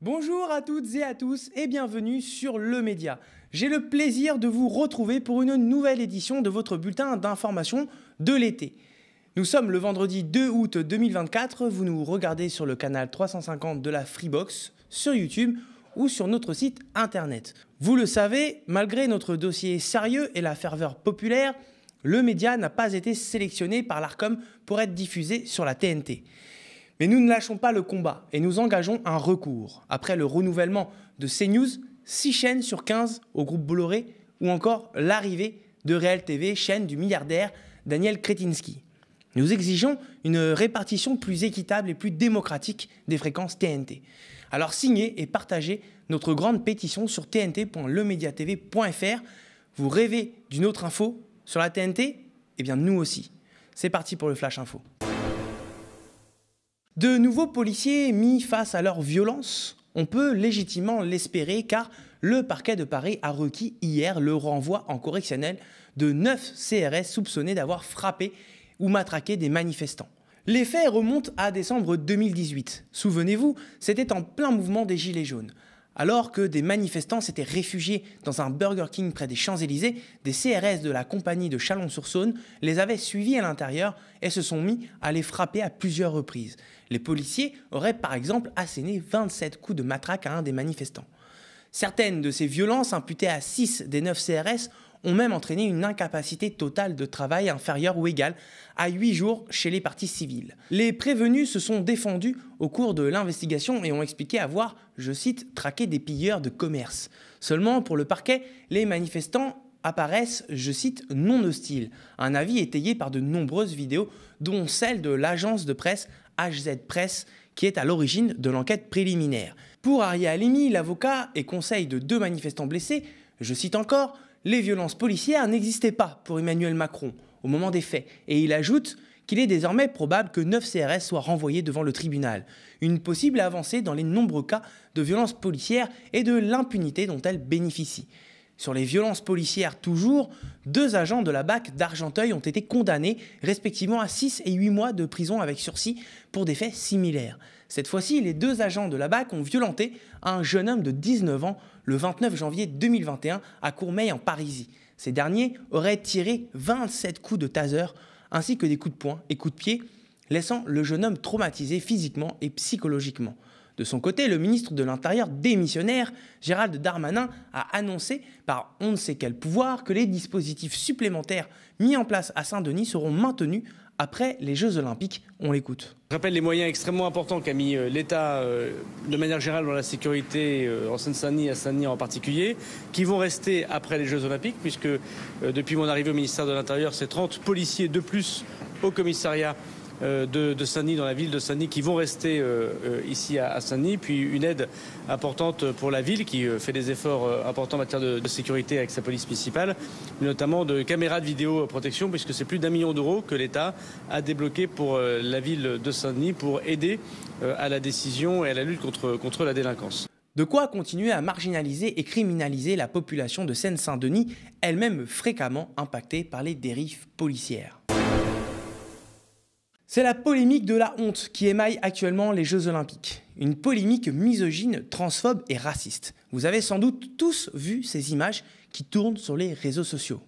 Bonjour à toutes et à tous et bienvenue sur Le Média. J'ai le plaisir de vous retrouver pour une nouvelle édition de votre bulletin d'information de l'été. Nous sommes le vendredi 2 août 2024, vous nous regardez sur le canal 350 de la Freebox, sur YouTube ou sur notre site internet. Vous le savez, malgré notre dossier sérieux et la ferveur populaire, Le Média n'a pas été sélectionné par l'Arcom pour être diffusé sur la TNT. Mais nous ne lâchons pas le combat et nous engageons un recours. Après le renouvellement de CNews, 6 chaînes sur 15 au groupe Bolloré ou encore l'arrivée de Réel TV, chaîne du milliardaire Daniel Kretinsky. Nous exigeons une répartition plus équitable et plus démocratique des fréquences TNT. Alors signez et partagez notre grande pétition sur tnt.lemediatv.fr. Vous rêvez d'une autre info sur la TNT? Eh bien nous aussi. C'est parti pour le Flash Info. De nouveaux policiers mis face à leur violence, on peut légitimement l'espérer car le parquet de Paris a requis hier le renvoi en correctionnel de 9 CRS soupçonnés d'avoir frappé ou matraqué des manifestants. Les faits remontent à décembre 2018. Souvenez-vous, c'était en plein mouvement des Gilets jaunes. Alors que des manifestants s'étaient réfugiés dans un Burger King près des Champs-Élysées, des CRS de la compagnie de Chalon-sur-Saône les avaient suivis à l'intérieur et se sont mis à les frapper à plusieurs reprises. Les policiers auraient par exemple asséné 27 coups de matraque à un des manifestants. Certaines de ces violences imputées à 6 des 9 CRS ont même entraîné une incapacité totale de travail inférieure ou égale à 8 jours chez les parties civiles. Les prévenus se sont défendus au cours de l'investigation et ont expliqué avoir, je cite, traqué des pilleurs de commerce. Seulement, pour le parquet, les manifestants apparaissent, je cite, non hostiles. Un avis étayé par de nombreuses vidéos, dont celle de l'agence de presse HZ Presse, qui est à l'origine de l'enquête préliminaire. Pour Aria Halimi, l'avocat et conseil de 2 manifestants blessés, je cite encore, les violences policières n'existaient pas pour Emmanuel Macron au moment des faits. Et il ajoute qu'il est désormais probable que 9 CRS soient renvoyés devant le tribunal. Une possible avancée dans les nombreux cas de violences policières et de l'impunité dont elles bénéficient. Sur les violences policières toujours, 2 agents de la BAC d'Argenteuil ont été condamnés respectivement à 6 et 8 mois de prison avec sursis pour des faits similaires. Cette fois-ci, les 2 agents de la BAC ont violenté un jeune homme de 19 ans le 29 janvier 2021 à Courmeil en Parisie. Ces derniers auraient tiré 27 coups de taser ainsi que des coups de poing et coups de pied, laissant le jeune homme traumatisé physiquement et psychologiquement. De son côté, le ministre de l'Intérieur démissionnaire, Gérald Darmanin, a annoncé par on ne sait quel pouvoir que les dispositifs supplémentaires mis en place à Saint-Denis seront maintenus après les Jeux Olympiques. On l'écoute. Je rappelle les moyens extrêmement importants qu'a mis l'État de manière générale dans la sécurité en Seine-Saint-Denis, à Saint-Denis en particulier, qui vont rester après les Jeux Olympiques, puisque depuis mon arrivée au ministère de l'Intérieur, c'est 30 policiers de plus au commissariat de Saint-Denis, dans la ville de Saint-Denis, qui vont rester ici à Saint-Denis, puis une aide importante pour la ville qui fait des efforts importants en matière de sécurité avec sa police municipale, mais notamment de caméras de vidéoprotection, puisque c'est plus d'1 million d'euros que l'État a débloqué pour la ville de Saint-Denis pour aider à la décision et à la lutte contre la délinquance. De quoi continuer à marginaliser et criminaliser la population de Seine-Saint-Denis, elle-même fréquemment impactée par les dérives policières. C'est la polémique de la honte qui émaille actuellement les Jeux Olympiques. Une polémique misogyne, transphobe et raciste. Vous avez sans doute tous vu ces images qui tournent sur les réseaux sociaux.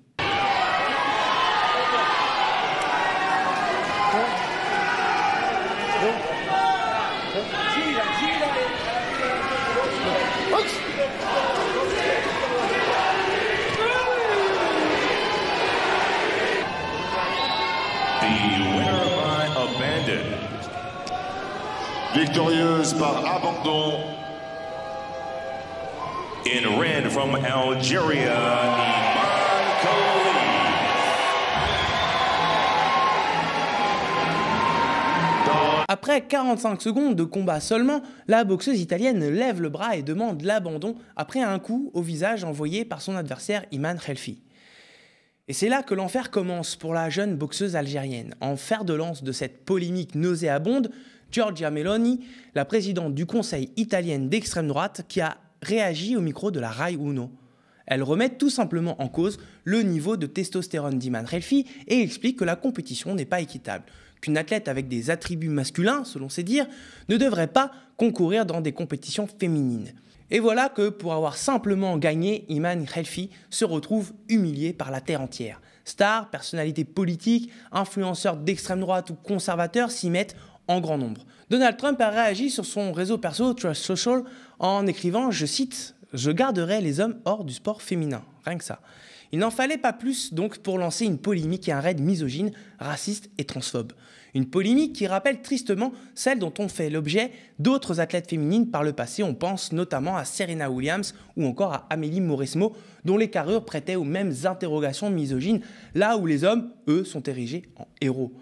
Victorieuse par abandon in red from Algeria, Iman Khalid. Après 45 secondes de combat seulement, la boxeuse italienne lève le bras et demande l'abandon après un coup au visage envoyé par son adversaire Iman Khelfi. Et c'est là que l'enfer commence pour la jeune boxeuse algérienne. En fer de lance de cette polémique nauséabonde, Giorgia Meloni, la présidente du conseil italienne d'extrême droite, qui a réagi au micro de la Rai Uno. Elle remet tout simplement en cause le niveau de testostérone d'Iman Khelfi et explique que la compétition n'est pas équitable, qu'une athlète avec des attributs masculins, selon ses dires, ne devrait pas concourir dans des compétitions féminines. Et voilà que pour avoir simplement gagné, Iman Khelfi se retrouve humilié par la terre entière. Stars, personnalités politiques, influenceurs d'extrême droite ou conservateurs s'y mettent en grand nombre. Donald Trump a réagi sur son réseau perso Truth Social en écrivant, je cite, « Je garderai les hommes hors du sport féminin ». Rien que ça. Il n'en fallait pas plus donc pour lancer une polémique et un raid misogyne, raciste et transphobe. Une polémique qui rappelle tristement celle dont ont fait l'objet d'autres athlètes féminines par le passé. On pense notamment à Serena Williams ou encore à Amélie Mauresmo, dont les carrures prêtaient aux mêmes interrogations misogynes, là où les hommes, eux, sont érigés en héros.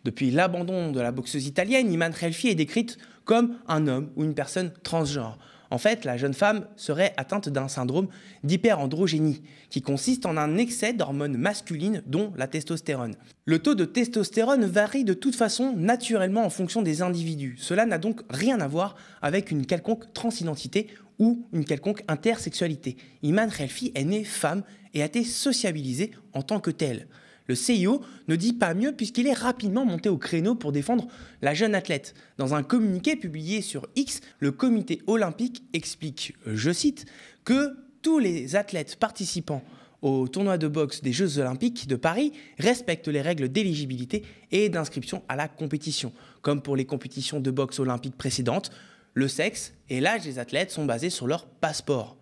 Depuis l'abandon de la boxeuse italienne, Iman Khelfi est décrite comme un homme ou une personne transgenre. En fait, la jeune femme serait atteinte d'un syndrome d'hyperandrogénie, qui consiste en un excès d'hormones masculines, dont la testostérone. Le taux de testostérone varie de toute façon naturellement en fonction des individus. Cela n'a donc rien à voir avec une quelconque transidentité ou une quelconque intersexualité. Iman Khelfi est née femme et a été sociabilisée en tant que telle. Le CIO ne dit pas mieux puisqu'il est rapidement monté au créneau pour défendre la jeune athlète. Dans un communiqué publié sur X, le comité olympique explique, je cite, que tous les athlètes participant au tournoi de boxe des Jeux olympiques de Paris respectent les règles d'éligibilité et d'inscription à la compétition. Comme pour les compétitions de boxe olympiques précédentes, le sexe et l'âge des athlètes sont basés sur leur passeport.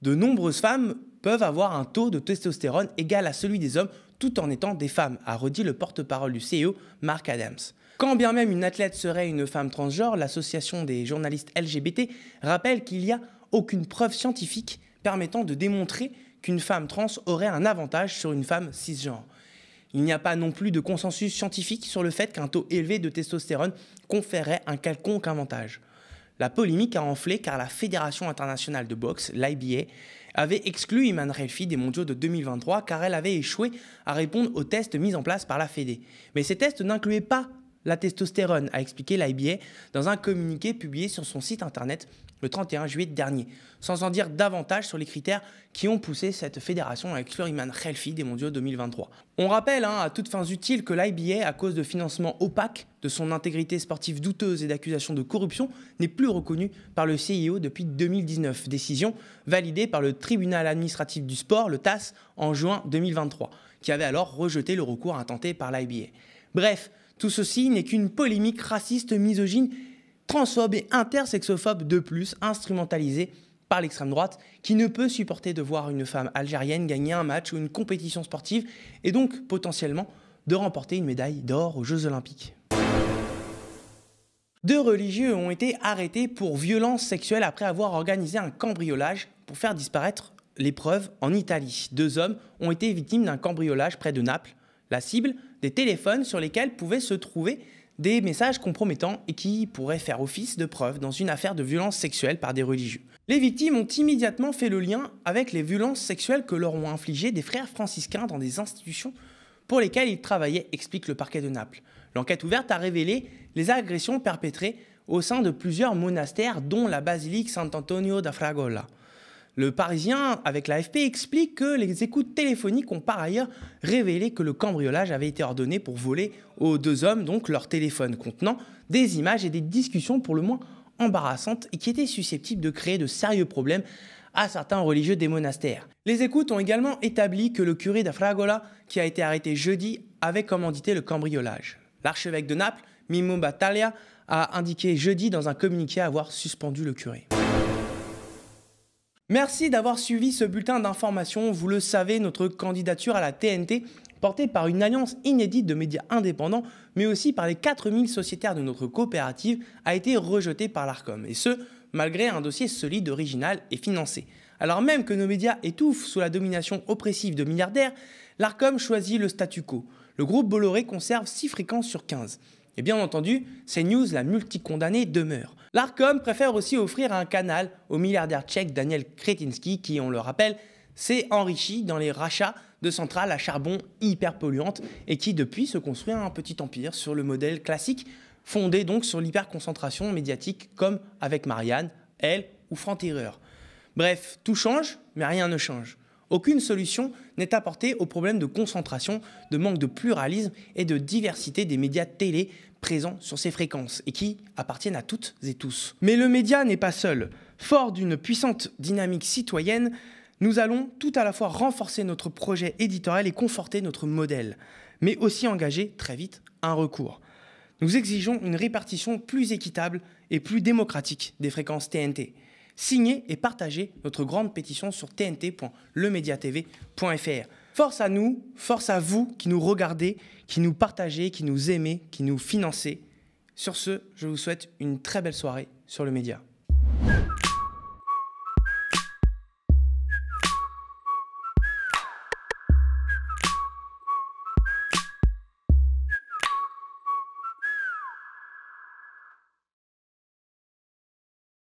De nombreuses femmes peuvent avoir un taux de testostérone égal à celui des hommes tout en étant des femmes, a redit le porte-parole du CIO, Mark Adams. Quand bien même une athlète serait une femme transgenre, l'association des journalistes LGBT rappelle qu'il n'y a aucune preuve scientifique permettant de démontrer qu'une femme trans aurait un avantage sur une femme cisgenre. Il n'y a pas non plus de consensus scientifique sur le fait qu'un taux élevé de testostérone conférerait un quelconque avantage. La polémique a enflé car la Fédération internationale de boxe, l'IBA, avait exclu Iman Khelfi des mondiaux de 2023 car elle avait échoué à répondre aux tests mis en place par la Fédé. Mais ces tests n'incluaient pas la testostérone, a expliqué l'IBA dans un communiqué publié sur son site internet le 31 juillet dernier, sans en dire davantage sur les critères qui ont poussé cette fédération à exclure Iman Khelfi des mondiaux 2023. On rappelle à toutes fins utiles que l'IBA, à cause de financements opaques, de son intégrité sportive douteuse et d'accusations de corruption, n'est plus reconnue par le CIO depuis 2019, décision validée par le tribunal administratif du sport, le TAS, en juin 2023, qui avait alors rejeté le recours intenté par l'IBA. Bref, tout ceci n'est qu'une polémique raciste, misogyne, transphobe et intersexophobe de plus, instrumentalisée par l'extrême droite, qui ne peut supporter de voir une femme algérienne gagner un match ou une compétition sportive et donc potentiellement de remporter une médaille d'or aux Jeux Olympiques. 2 religieux ont été arrêtés pour violences sexuelles après avoir organisé un cambriolage pour faire disparaître les preuves en Italie. 2 hommes ont été victimes d'un cambriolage près de Naples. La cible, des téléphones sur lesquels pouvaient se trouver des messages compromettants et qui pourraient faire office de preuve dans une affaire de violence sexuelle par des religieux. Les victimes ont immédiatement fait le lien avec les violences sexuelles que leur ont infligées des frères franciscains dans des institutions pour lesquelles ils travaillaient, explique le parquet de Naples. L'enquête ouverte a révélé les agressions perpétrées au sein de plusieurs monastères, dont la basilique Sant'Antonio da Fragola. Le Parisien, avec l'AFP, explique que les écoutes téléphoniques ont par ailleurs révélé que le cambriolage avait été ordonné pour voler aux 2 hommes donc leur téléphone contenant des images et des discussions pour le moins embarrassantes et qui étaient susceptibles de créer de sérieux problèmes à certains religieux des monastères. Les écoutes ont également établi que le curé da Fragola, qui a été arrêté jeudi, avait commandité le cambriolage. L'archevêque de Naples, Mimmo Battaglia, a indiqué jeudi dans un communiqué avoir suspendu le curé. Merci d'avoir suivi ce bulletin d'information. Vous le savez, notre candidature à la TNT, portée par une alliance inédite de médias indépendants, mais aussi par les 4000 sociétaires de notre coopérative, a été rejetée par l'Arcom. Et ce, malgré un dossier solide, original et financé. Alors même que nos médias étouffent sous la domination oppressive de milliardaires, l'Arcom choisit le statu quo. Le groupe Bolloré conserve 6 fréquences sur 15. Et bien entendu, CNews, la multicondamnée, demeure. L'Arcom préfère aussi offrir un canal au milliardaire tchèque Daniel Kretinsky qui, on le rappelle, s'est enrichi dans les rachats de centrales à charbon hyper polluantes et qui depuis se construit un petit empire sur le modèle classique fondé donc sur l'hyperconcentration médiatique comme avec Marianne, Elle ou Franc-Tireur. Bref, tout change, mais rien ne change. Aucune solution n'est apportée au problème de concentration, de manque de pluralisme et de diversité des médias télé présents sur ces fréquences et qui appartiennent à toutes et tous. Mais le média n'est pas seul. Fort d'une puissante dynamique citoyenne, nous allons tout à la fois renforcer notre projet éditorial et conforter notre modèle, mais aussi engager très vite un recours. Nous exigeons une répartition plus équitable et plus démocratique des fréquences TNT. Signez et partagez notre grande pétition sur tnt.lemediatv.fr. Force à nous, force à vous qui nous regardez, qui nous partagez, qui nous aimez, qui nous financez. Sur ce, je vous souhaite une très belle soirée sur le média.